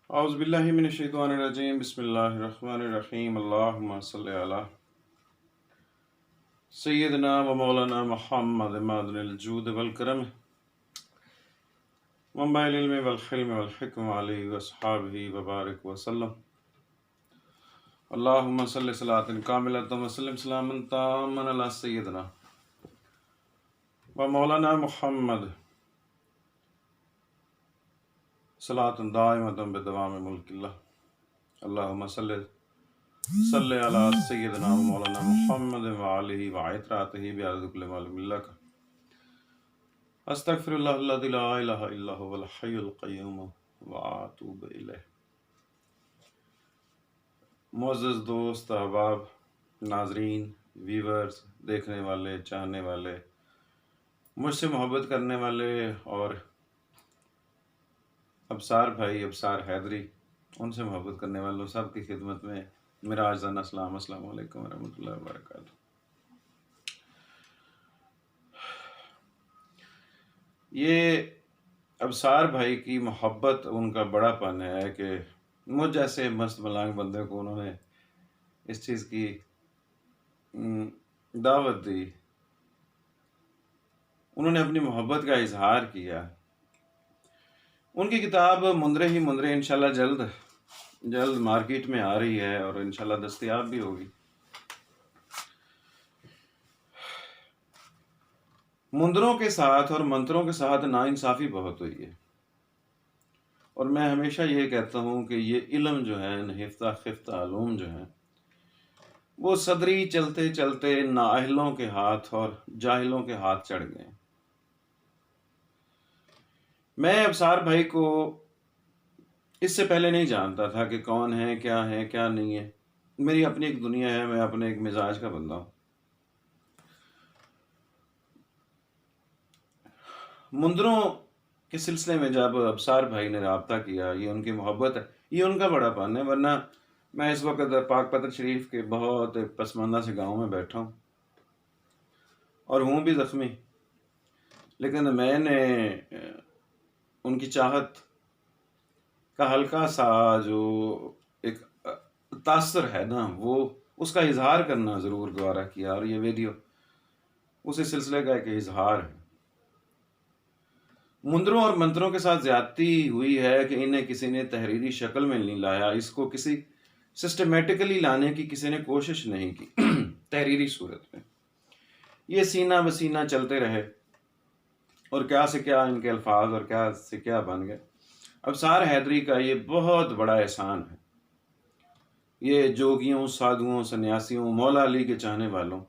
اعوذ باللہ من الشیطان الرجیم بسم اللہ الرحمن الرحیم اللہم صلی علی سیدنا و مولانا محمد مادن الجود والکرم منبع العلم والحلم والحکم علیہ واصحابہ وبارک وسلم اللہم صلی صلاۃ کاملۃ وسلم سلاما تاما علی سیدنا و مولانا محمد صلاۃ دائمۃ بدوام ملک اللہ اللہم صلی علی سیدنا و مولانا محمد وآلہ وعطراتہ بعدد کل معلوم اللہ استغفر اللہ الذی لا الہ الا هو الحی القیوم واتوب الیہ۔ معزز دوست، احباب، ناظرین، ویورز، دیکھنے والے، چاہنے والے، مجھ سے محبت کرنے والے اور ابصار بھائی، ابصار حیدری، ان سے محبت کرنے والوں سب کی خدمت میں میرا عاجزانہ سلام۔ السلام علیکم ورحمۃ اللہ وبرکاتہ۔ یہ ابصار بھائی کی محبت ان کا بڑا پن ہے کہ مجھ جیسے مست ملانگ بندے کو انہوں نے اس چیز کی دعوت دی، انہوں نے اپنی محبت کا اظہار کیا۔ ان کی کتاب مندرے ہی مندرے انشاءاللہ جلد مارکیٹ میں آ رہی ہے اور انشاءاللہ دستیاب بھی ہوگی۔ مندروں کے ساتھ اور منتروں کے ساتھ ناانصافی بہت ہوئی ہے، اور میں ہمیشہ یہ کہتا ہوں کہ یہ علم جو ہے، نہفتہ خفتہ علوم جو ہیں، وہ صدری چلتے چلتے نااہلوں کے ہاتھ اور جاہلوں کے ہاتھ چڑھ گئے۔ میں ابصار بھائی کو اس سے پہلے نہیں جانتا تھا کہ کون ہے کیا نہیں ہے۔ میری اپنی ایک دنیا ہے، میں اپنے ایک مزاج کا بندہ ہوں۔ مندروں کے سلسلے میں جب ابصار بھائی نے رابطہ کیا، یہ ان کی محبت ہے، یہ ان کا بڑا پن ہے، ورنہ میں اس وقت پاک پتر شریف کے بہت پسماندہ سے گاؤں میں بیٹھا ہوں اور ہوں بھی زخمی، لیکن میں نے ان کی چاہت کا ہلکا سا جو ایک تاثر ہے نا، وہ اس کا اظہار کرنا ضرور گوارا کیا، اور یہ ویڈیو اسی سلسلے کا ایک اظہار ہے۔ مندروں اور منتروں کے ساتھ زیادتی ہوئی ہے کہ انہیں کسی نے تحریری شکل میں نہیں لایا، اس کو کسی سسٹمیٹکلی لانے کی کسی نے کوشش نہیں کی تحریری صورت میں۔ یہ سینہ بسینہ چلتے رہے اور کیا سے کیا ان کے الفاظ اور کیا سے کیا بن گئے۔ ابصار حیدری کا یہ بہت بڑا احسان ہے، یہ جوگیوں، سادھوؤں، سنیاسیوں، مولا علی کے چاہنے والوں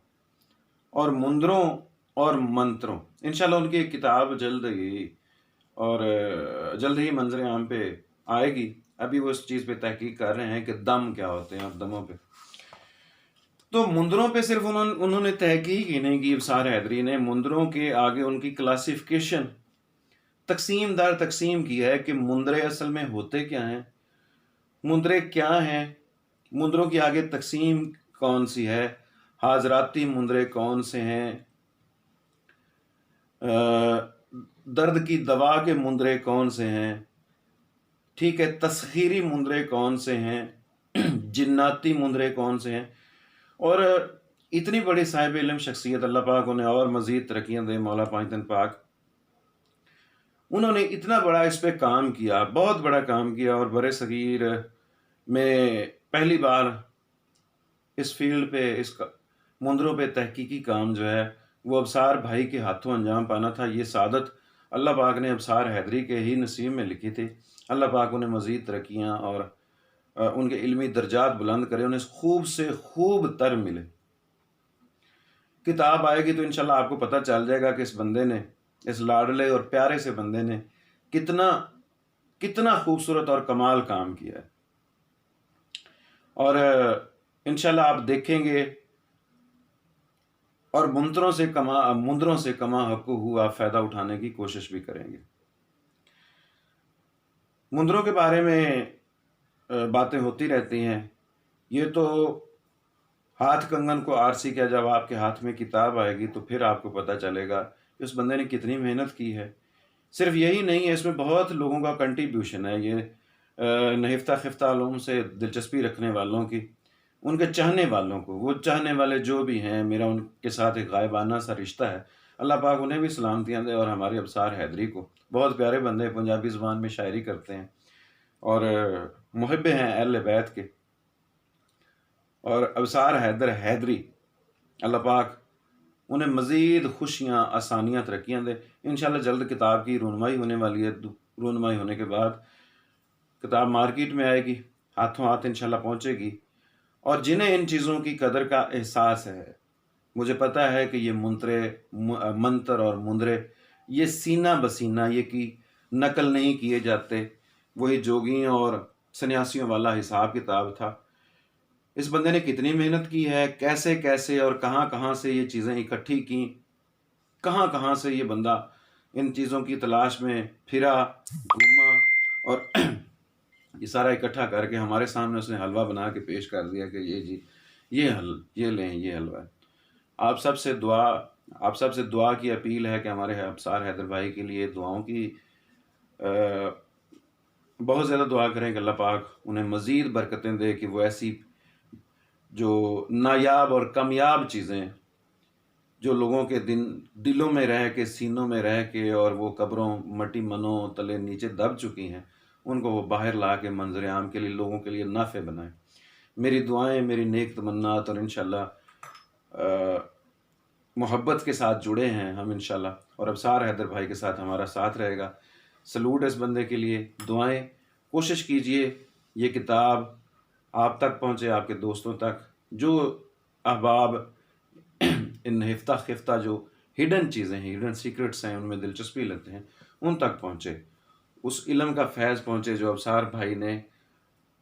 اور مندروں اور منتروں، انشاءاللہ ان کی ایک کتاب جلد ہی منظر عام پہ آئے گی۔ ابھی وہ اس چیز پہ تحقیق کر رہے ہیں کہ دم کیا ہوتے ہیں اور دموں پہ۔ تو مندروں پہ صرف انہوں نے تحقیق ہی نہیں کی ابصار حیدری نے، مندروں کے آگے ان کی کلاسیفیکیشن تقسیم در تقسیم کی ہے کہ مندرے اصل میں ہوتے کیا ہیں، مندرے کیا ہیں، مندروں کی آگے تقسیم کون سی ہے، حاضراتی مندرے کون سے ہیں، درد کی دوا کے مندرے کون سے ہیں، ٹھیک ہے، تسخیری مندرے کون سے ہیں، جناتی مندرے کون سے ہیں۔ اور اتنی بڑی صاحب علم شخصیت، اللہ پاک انہیں اور مزید ترقیاں دے، مولا پانچ دن پاک، انہوں نے اتنا بڑا اس پہ کام کیا، بہت بڑا کام کیا، اور برِ صغیر میں پہلی بار اس فیلڈ پہ، اس مندروں پہ تحقیقی کام جو ہے وہ ابصار بھائی کے ہاتھوں انجام پانا تھا۔ یہ سعادت اللہ پاک نے ابصار حیدری کے ہی نصیب میں لکھی تھی۔ اللہ پاک انہیں مزید ترقیاں اور ان کے علمی درجات بلند کرے، انہیں خوب سے خوب تر ملے۔ کتاب آئے گی تو انشاءاللہ آپ کو پتہ چل جائے گا کہ اس بندے نے، اس لاڈلے اور پیارے سے بندے نے کتنا خوبصورت اور کمال کام کیا ہے، اور انشاءاللہ آپ دیکھیں گے، اور مندروں سے کما حق ہوا آپ فائدہ اٹھانے کی کوشش بھی کریں گے۔ مندروں کے بارے میں باتیں ہوتی رہتی ہیں، یہ تو ہاتھ کنگن کو آرسی کیا، جب آپ کے ہاتھ میں کتاب آئے گی تو پھر آپ کو پتہ چلے گا کہ اس بندے نے کتنی محنت کی ہے۔ صرف یہی نہیں ہے، اس میں بہت لوگوں کا کنٹریبیوشن ہے۔ یہ نہفتہ خفتہ علوم سے دلچسپی رکھنے والوں کی، ان کے چاہنے والوں کو، وہ چاہنے والے جو بھی ہیں، میرا ان کے ساتھ ایک غائبانہ سا رشتہ ہے، اللہ پاک انہیں بھی سلامتیاں دے، اور ہمارے ابصار حیدری کو، بہت پیارے بندے ہیں، پنجابی زبان میں شاعری کرتے ہیں اور محب ہیں اہل بیت کے، اور ابصار حیدر حیدری، اللہ پاک انہیں مزید خوشیاں، آسانیاں، ترقیاں دے۔ انشاءاللہ جلد کتاب کی رونمائی ہونے والی ہے، رونمائی ہونے کے بعد کتاب مارکیٹ میں آئے گی، ہاتھوں ہاتھ انشاءاللہ پہنچے گی، اور جنہیں ان چیزوں کی قدر کا احساس ہے، مجھے پتہ ہے کہ یہ منتر اور مندرے یہ سینہ بسینہ یہ کی نقل نہیں کیے جاتے، وہی جوگیوں اور سنیاسیوں والا حساب کتاب تھا۔ اس بندے نے کتنی محنت کی ہے، کیسے کیسے اور کہاں کہاں سے یہ چیزیں اکٹھی کیں، کہاں کہاں سے یہ بندہ ان چیزوں کی تلاش میں پھرا، گھوما، اور یہ سارا اکٹھا کر کے ہمارے سامنے اس نے حلوہ بنا کے پیش کر دیا کہ یہ جی، یہ لیں، یہ حلوہ ہے۔ آپ سب سے دعا کی اپیل ہے کہ ہمارے ابصار حیدر بھائی کے لیے دعاؤں کی بہت زیادہ دعا کریں کہ اللہ پاک انہیں مزید برکتیں دے، کہ وہ ایسی جو نایاب اور کامیاب چیزیں جو لوگوں کے دلوں میں رہ کے، سینوں میں رہ کے، اور وہ قبروں مٹی منوں تلے نیچے دب چکی ہیں، ان کو وہ باہر لا کے منظر عام کے لیے، لوگوں کے لیے نافع بنائیں۔ میری دعائیں، میری نیک تمنات، اور انشاءاللہ محبت کے ساتھ جڑے ہیں ہم انشاءاللہ، اور ابصار حیدر بھائی کے ساتھ ہمارا ساتھ رہے گا۔ سلوٹ اس بندے کے لیے، دعائیں، کوشش کیجئے یہ کتاب آپ تک پہنچے، آپ کے دوستوں تک، جو احباب ان نہفتہ خفتہ جو ہڈن چیزیں ہیں، ہڈن سیکرٹس ہیں، ان میں دلچسپی لیتے ہیں، ان تک پہنچے، اس علم کا فیض پہنچے جو ابصار بھائی نے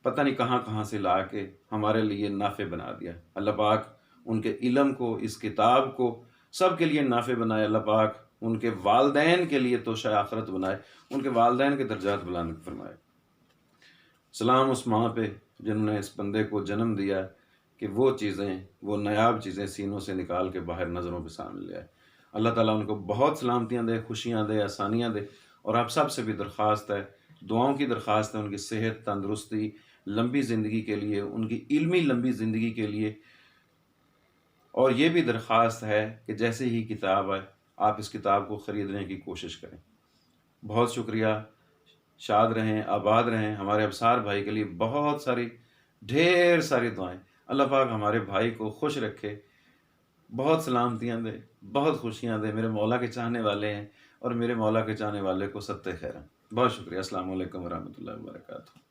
پتہ نہیں کہاں کہاں سے لا کے ہمارے لیے نافع بنا دیا۔ اللہ پاک ان کے علم کو، اس کتاب کو سب کے لیے نافع بنائے۔ اللہ پاک ان کے والدین کے لیے توشہ آخرت بنائے، ان کے والدین کے درجات بلند فرمائے۔ سلام اس ماں پہ جنہوں نے اس بندے کو جنم دیا کہ وہ چیزیں، وہ نایاب چیزیں سینوں سے نکال کے باہر نظروں پہ سامنے لے آئے۔ اللہ تعالیٰ ان کو بہت سلامتیاں دے، خوشیاں دے، آسانیاں دے، اور آپ سب سے بھی درخواست ہے، دعاؤں کی درخواست ہے ان کی صحت، تندرستی، لمبی زندگی کے لیے، ان کی علمی لمبی زندگی کے لیے، اور یہ بھی درخواست ہے کہ جیسے ہی کتاب آئے آپ اس کتاب کو خریدنے کی کوشش کریں۔ بہت شکریہ، شاد رہیں، آباد رہیں۔ ہمارے ابصار بھائی کے لیے بہت ساری، ڈھیر ساری دعائیں۔ اللہ پاک ہمارے بھائی کو خوش رکھے، بہت سلامتیاں دے، بہت خوشیاں دے۔ میرے مولا کے چاہنے والے ہیں، اور میرے مولا کے چاہنے والے کو ستِ خیرہ۔ بہت شکریہ۔ السلام علیکم ورحمۃ اللہ وبرکاتہ۔